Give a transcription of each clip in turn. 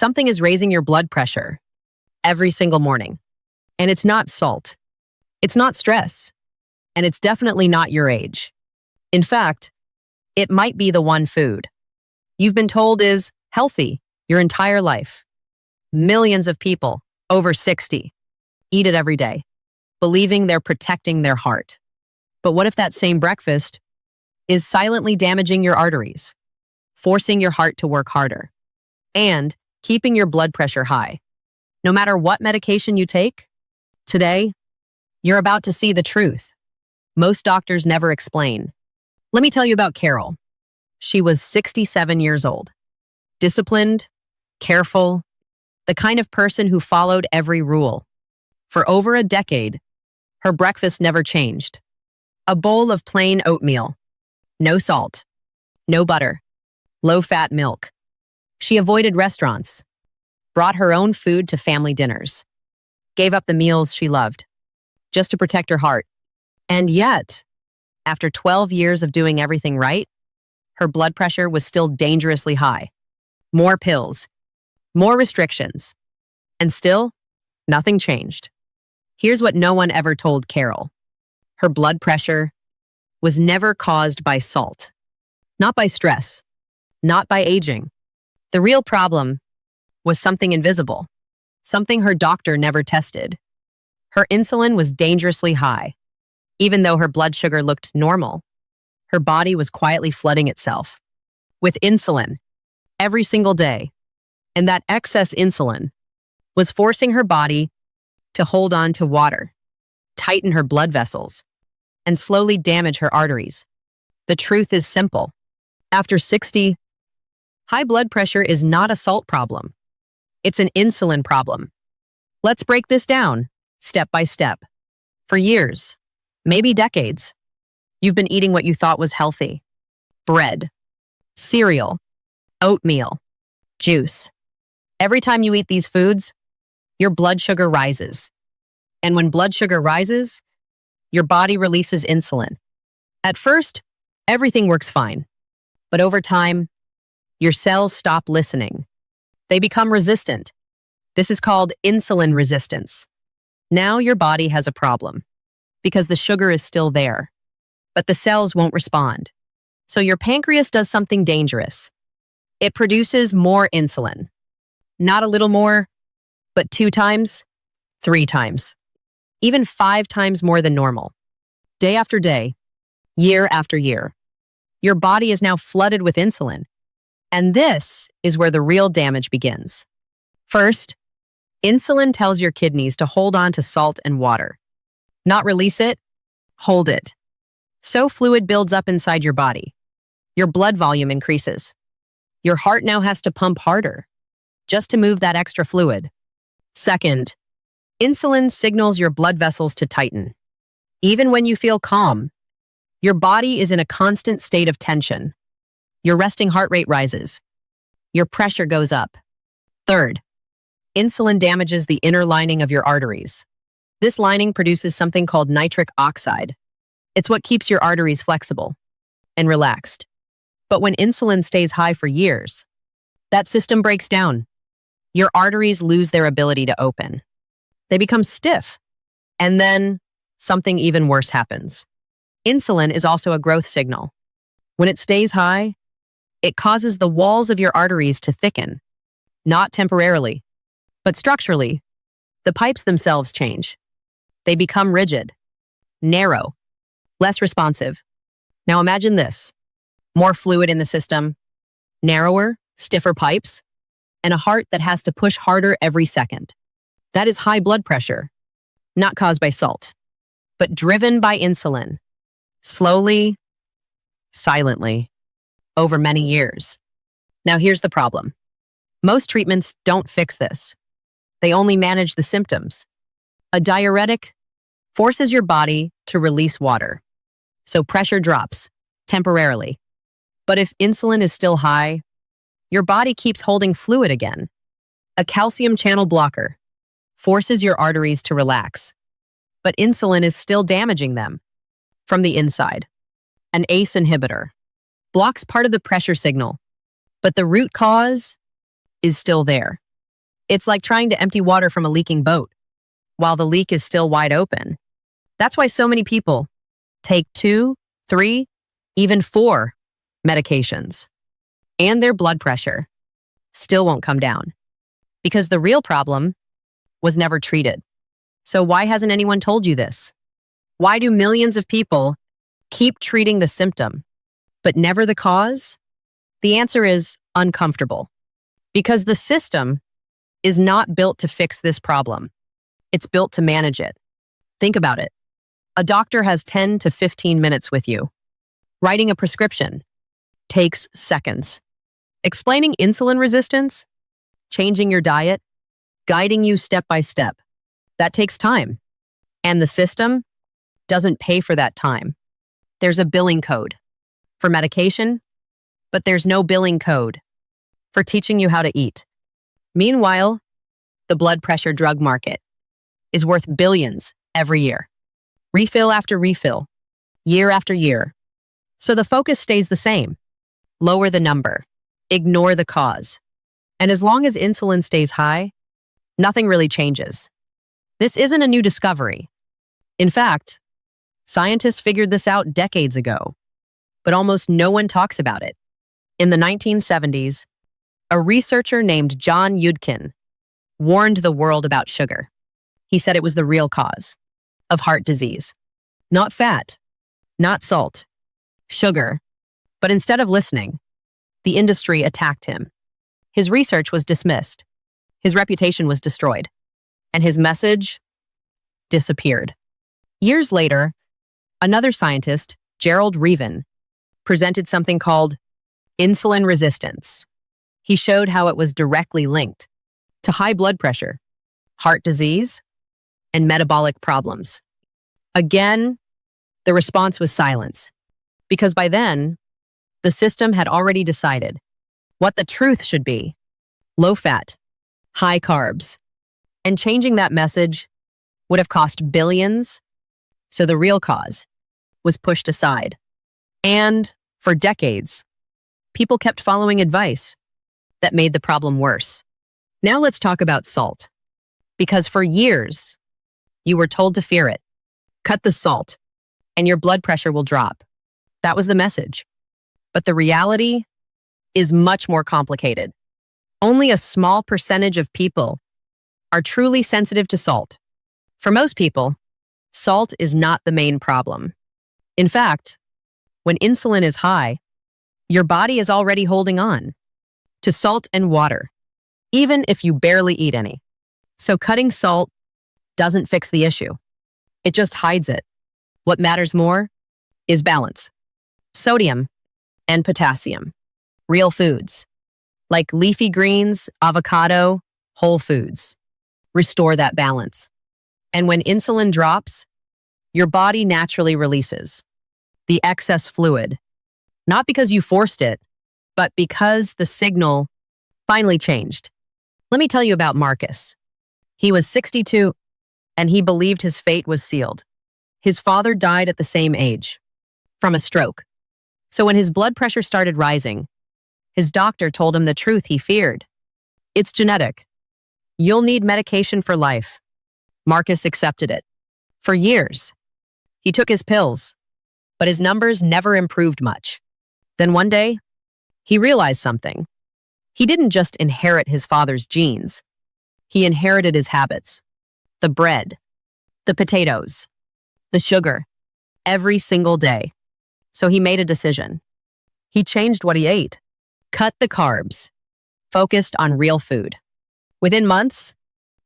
Something is raising your blood pressure every single morning. And it's not salt. It's not stress. And it's definitely not your age. In fact, it might be the one food you've been told is healthy your entire life. Millions of people, over 60, eat it every day, believing they're protecting their heart. But what if that same breakfast is silently damaging your arteries, forcing your heart to work harder, and keeping your blood pressure high? No matter what medication you take, today, you're about to see the truth most doctors never explain. Let me tell you about Carol. She was 67 years old, disciplined, careful, the kind of person who followed every rule. For over a decade, her breakfast never changed. A bowl of plain oatmeal, no salt, no butter, low-fat milk. She avoided restaurants, brought her own food to family dinners, gave up the meals she loved, just to protect her heart. And yet, after 12 years of doing everything right, her blood pressure was still dangerously high. More pills, more restrictions, and still, nothing changed. Here's what no one ever told Carol. Her blood pressure was never caused by salt, not by stress, not by aging. The real problem was something invisible, something her doctor never tested. Her insulin was dangerously high. Even though her blood sugar looked normal, her body was quietly flooding itself with insulin every single day. And that excess insulin was forcing her body to hold on to water, tighten her blood vessels, and slowly damage her arteries. The truth is simple. After 60, high blood pressure is not a salt problem. It's an insulin problem. Let's break this down, step by step. For years, maybe decades, you've been eating what you thought was healthy. Bread, cereal, oatmeal, juice. Every time you eat these foods, your blood sugar rises. And when blood sugar rises, your body releases insulin. At first, everything works fine. But over time, your cells stop listening. They become resistant. This is called insulin resistance. Now your body has a problem because the sugar is still there, but the cells won't respond. So your pancreas does something dangerous. It produces more insulin. Not a little more, but 2 times, 3 times, even 5 times more than normal. Day after day, year after year, your body is now flooded with insulin. And this is where the real damage begins. First, insulin tells your kidneys to hold on to salt and water. Not release it, hold it. So fluid builds up inside your body. Your blood volume increases. Your heart now has to pump harder just to move that extra fluid. Second, insulin signals your blood vessels to tighten. Even when you feel calm, your body is in a constant state of tension. Your resting heart rate rises. Your pressure goes up. Third, insulin damages the inner lining of your arteries. This lining produces something called nitric oxide. It's what keeps your arteries flexible and relaxed. But when insulin stays high for years, that system breaks down. Your arteries lose their ability to open. They become stiff. And then something even worse happens. Insulin is also a growth signal. When it stays high, it causes the walls of your arteries to thicken, not temporarily, but structurally. The pipes themselves change. They become rigid, narrow, less responsive. Now imagine this: more fluid in the system, narrower, stiffer pipes, and a heart that has to push harder every second. That is high blood pressure, not caused by salt, but driven by insulin, slowly, silently, over many years. Now here's the problem. Most treatments don't fix this. They only manage the symptoms. A diuretic forces your body to release water, so pressure drops temporarily. But if insulin is still high, your body keeps holding fluid again. A calcium channel blocker forces your arteries to relax, but insulin is still damaging them from the inside. An ACE inhibitor blocks part of the pressure signal, but the root cause is still there. It's like trying to empty water from a leaking boat while the leak is still wide open. That's why so many people take 2, 3, even 4 medications, and their blood pressure still won't come down because the real problem was never treated. So why hasn't anyone told you this? Why do millions of people keep treating the symptom, but never the cause? The answer is uncomfortable. Because the system is not built to fix this problem. It's built to manage it. Think about it. A doctor has 10 to 15 minutes with you. Writing a prescription takes seconds. Explaining insulin resistance, changing your diet, guiding you step by step, that takes time. And the system doesn't pay for that time. There's a billing code for medication, but there's no billing code for teaching you how to eat. Meanwhile, the blood pressure drug market is worth billions every year. Refill after refill, year after year. So the focus stays the same. Lower the number, ignore the cause. And as long as insulin stays high, nothing really changes. This isn't a new discovery. In fact, scientists figured this out decades ago, but almost no one talks about it. In the 1970s, a researcher named John Yudkin warned the world about sugar. He said it was the real cause of heart disease. Not fat, not salt, sugar. But instead of listening, the industry attacked him. His research was dismissed, his reputation was destroyed, and his message disappeared. Years later, another scientist, Gerald Reaven, presented something called insulin resistance. He showed how it was directly linked to high blood pressure, heart disease, and metabolic problems. Again, the response was silence, because by then, the system had already decided what the truth should be: low fat, high carbs. And changing that message would have cost billions, so the real cause was pushed aside. And for decades, people kept following advice that made the problem worse. Now let's talk about salt. Because for years, you were told to fear it. Cut the salt, and your blood pressure will drop. That was the message. But the reality is much more complicated. Only a small percentage of people are truly sensitive to salt. For most people, salt is not the main problem. In fact, when insulin is high, your body is already holding on to salt and water, even if you barely eat any. So cutting salt doesn't fix the issue. It just hides it. What matters more is balance. Sodium and potassium. Real foods, like leafy greens, avocado, whole foods, restore that balance. And when insulin drops, your body naturally releases the excess fluid, not because you forced it, but because the signal finally changed. Let me tell you about Marcus. He was 62, and he believed his fate was sealed. His father died at the same age, from a stroke. So when his blood pressure started rising, his doctor told him the truth he feared. It's genetic. You'll need medication for life. Marcus accepted it. For years, he took his pills, but his numbers never improved much. Then one day, he realized something. He didn't just inherit his father's genes. He inherited his habits. The bread, the potatoes, the sugar, every single day. So he made a decision. He changed what he ate, cut the carbs, focused on real food. Within months,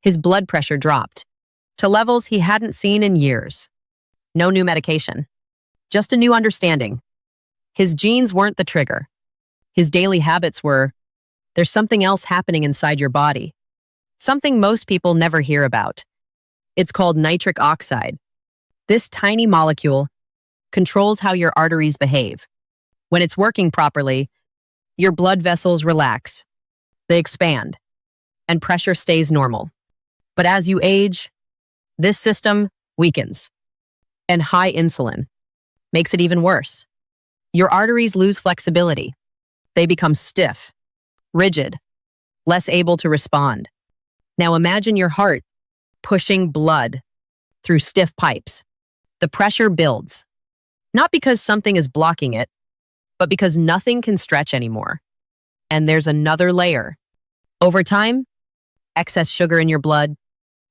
his blood pressure dropped to levels he hadn't seen in years. No new medication, just a new understanding. His genes weren't the trigger. His daily habits were. There's something else happening inside your body, something most people never hear about. It's called nitric oxide. This tiny molecule controls how your arteries behave. When it's working properly, your blood vessels relax, they expand, and pressure stays normal. But as you age, this system weakens, and high insulin makes it even worse. Your arteries lose flexibility. They become stiff, rigid, less able to respond. Now imagine your heart pushing blood through stiff pipes. The pressure builds, not because something is blocking it, but because nothing can stretch anymore. And there's another layer. Over time, excess sugar in your blood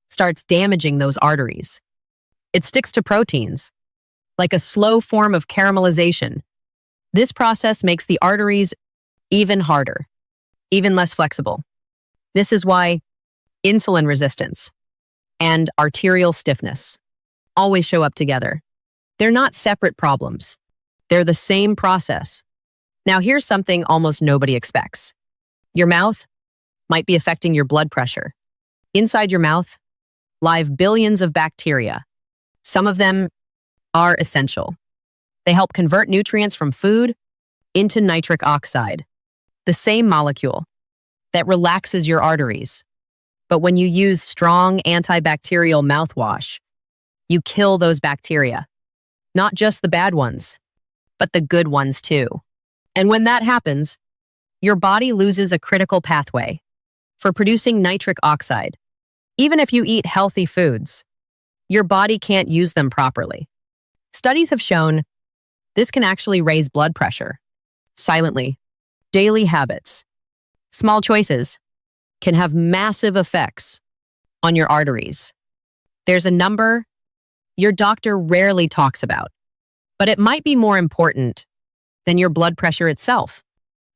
starts damaging those arteries. It sticks to proteins, like a slow form of caramelization. This process makes the arteries even harder, even less flexible. This is why insulin resistance and arterial stiffness always show up together. They're not separate problems. They're the same process. Now, here's something almost nobody expects. Your mouth might be affecting your blood pressure. Inside your mouth live billions of bacteria. Some of them are essential. They help convert nutrients from food into nitric oxide, the same molecule that relaxes your arteries. But when you use strong antibacterial mouthwash, you kill those bacteria. Not just the bad ones, but the good ones too. And when that happens, your body loses a critical pathway for producing nitric oxide. Even if you eat healthy foods, your body can't use them properly. Studies have shown this can actually raise blood pressure. Silently, daily habits, small choices can have massive effects on your arteries. There's a number your doctor rarely talks about, but it might be more important than your blood pressure itself.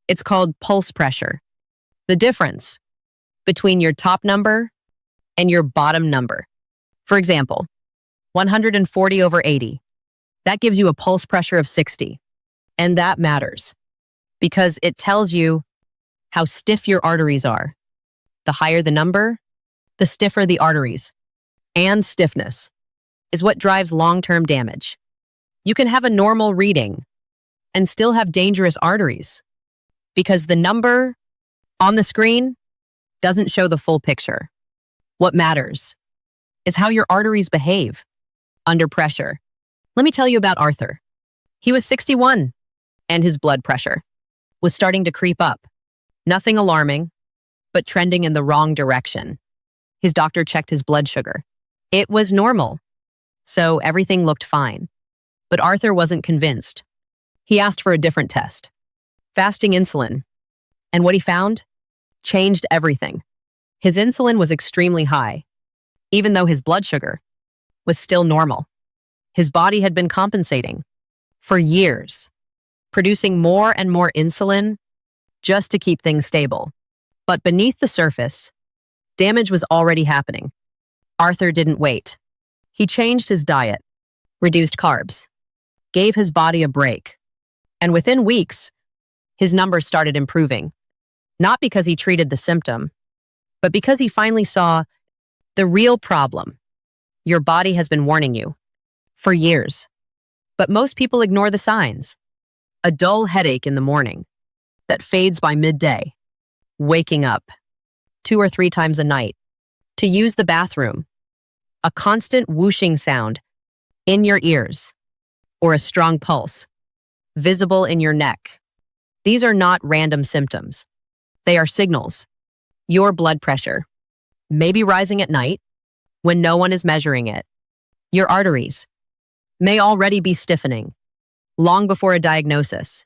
It's called pulse pressure. The difference between your top number and your bottom number. For example, 140/80. That gives you a pulse pressure of 60. And that matters because it tells you how stiff your arteries are. The higher the number, the stiffer the arteries. And stiffness is what drives long-term damage. You can have a normal reading and still have dangerous arteries because the number on the screen doesn't show the full picture. What matters is how your arteries behave under pressure. Let me tell you about Arthur. He was 61 and his blood pressure was starting to creep up. Nothing alarming, but trending in the wrong direction. His doctor checked his blood sugar. It was normal, so everything looked fine. But Arthur wasn't convinced. He asked for a different test, fasting insulin, and what he found changed everything. His insulin was extremely high, even though his blood sugar was still normal. His body had been compensating for years, producing more and more insulin just to keep things stable. But beneath the surface, damage was already happening. Arthur didn't wait. He changed his diet, reduced carbs, gave his body a break, and within weeks, his numbers started improving. Not because he treated the symptom, but because he finally saw the real problem. Your body has been warning you for years, but most people ignore the signs. A dull headache in the morning that fades by midday, waking up 2 or 3 times a night to use the bathroom, a constant whooshing sound in your ears, or a strong pulse visible in your neck. These are not random symptoms. They are signals. Your blood pressure may be rising at night when no one is measuring it. Your arteries may already be stiffening long before a diagnosis.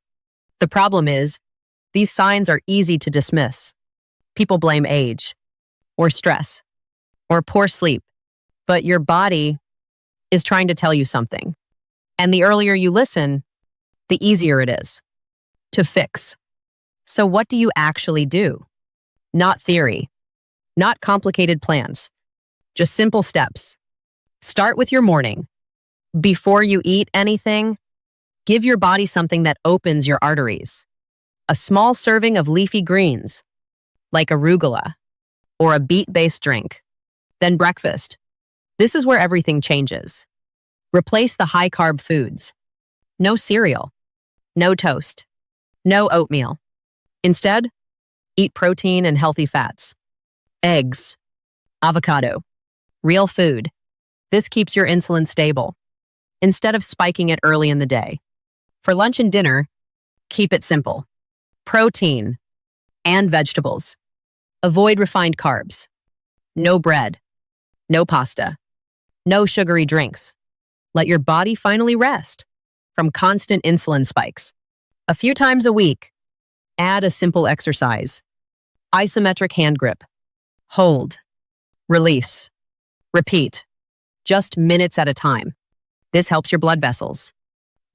The problem is, these signs are easy to dismiss. People blame age, or stress, or poor sleep, but your body is trying to tell you something. And the earlier you listen, the easier it is to fix. So what do you actually do? Not theory, not complicated plans, just simple steps. Start with your morning. Before you eat anything, give your body something that opens your arteries. A small serving of leafy greens, like arugula, or a beet-based drink. Then breakfast. This is where everything changes. Replace the high-carb foods. No cereal, no toast, no oatmeal. Instead, eat protein and healthy fats. Eggs, avocado, real food. This keeps your insulin stable, instead of spiking it early in the day. For lunch and dinner, keep it simple. Protein and vegetables. Avoid refined carbs. No bread, no pasta, no sugary drinks. Let your body finally rest from constant insulin spikes. A few times a week, add a simple exercise. Isometric hand grip. Hold. Release. Repeat. Just minutes at a time. This helps your blood vessels.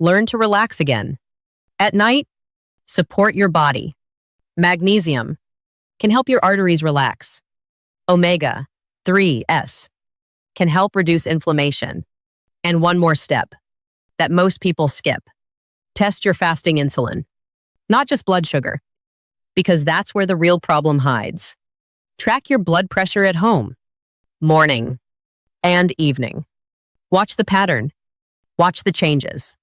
Learn to relax again. At night, support your body. Magnesium can help your arteries relax. Omega-3s can help reduce inflammation. And one more step that most people skip. Test your fasting insulin, not just blood sugar, because that's where the real problem hides. Track your blood pressure at home, morning and evening. Watch the pattern. Watch the changes.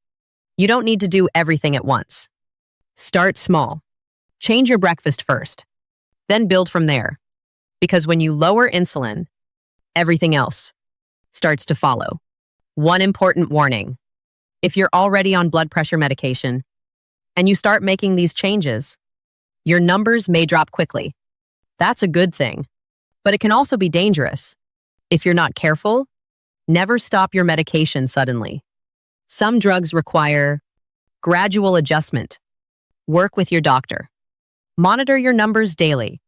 You don't need to do everything at once. Start small. Change your breakfast first, then build from there. Because when you lower insulin, everything else starts to follow. One important warning. If you're already on blood pressure medication and you start making these changes, your numbers may drop quickly. That's a good thing, but it can also be dangerous. If you're not careful, never stop your medication suddenly. Some drugs require gradual adjustment. Work with your doctor. Monitor your numbers daily.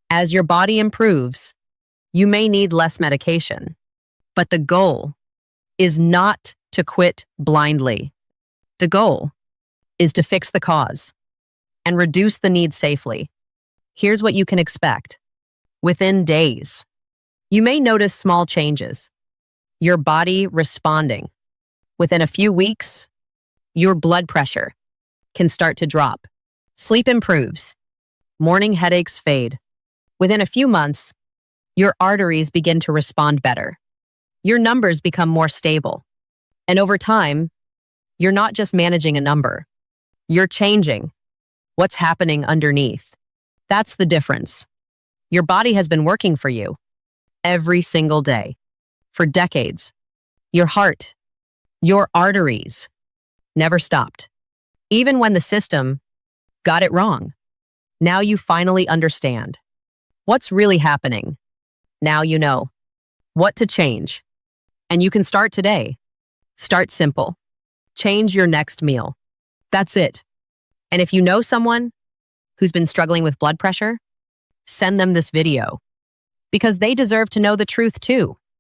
As your body improves, you may need less medication, but the goal is not to quit blindly. The goal is to fix the cause and reduce the need safely. Here's what you can expect. Within days, you may notice small changes. Your body responding. Within a few weeks, your blood pressure can start to drop. Sleep improves. Morning headaches fade. Within a few months, your arteries begin to respond better. Your numbers become more stable. And over time, you're not just managing a number. You're changing what's happening underneath. That's the difference. Your body has been working for you every single day for decades. Your heart, your arteries never stopped. Even when the system got it wrong. Now you finally understand what's really happening. Now you know what to change. And you can start today. Start simple. Change your next meal. That's it. And if you know someone who's been struggling with blood pressure, send them this video because they deserve to know the truth too.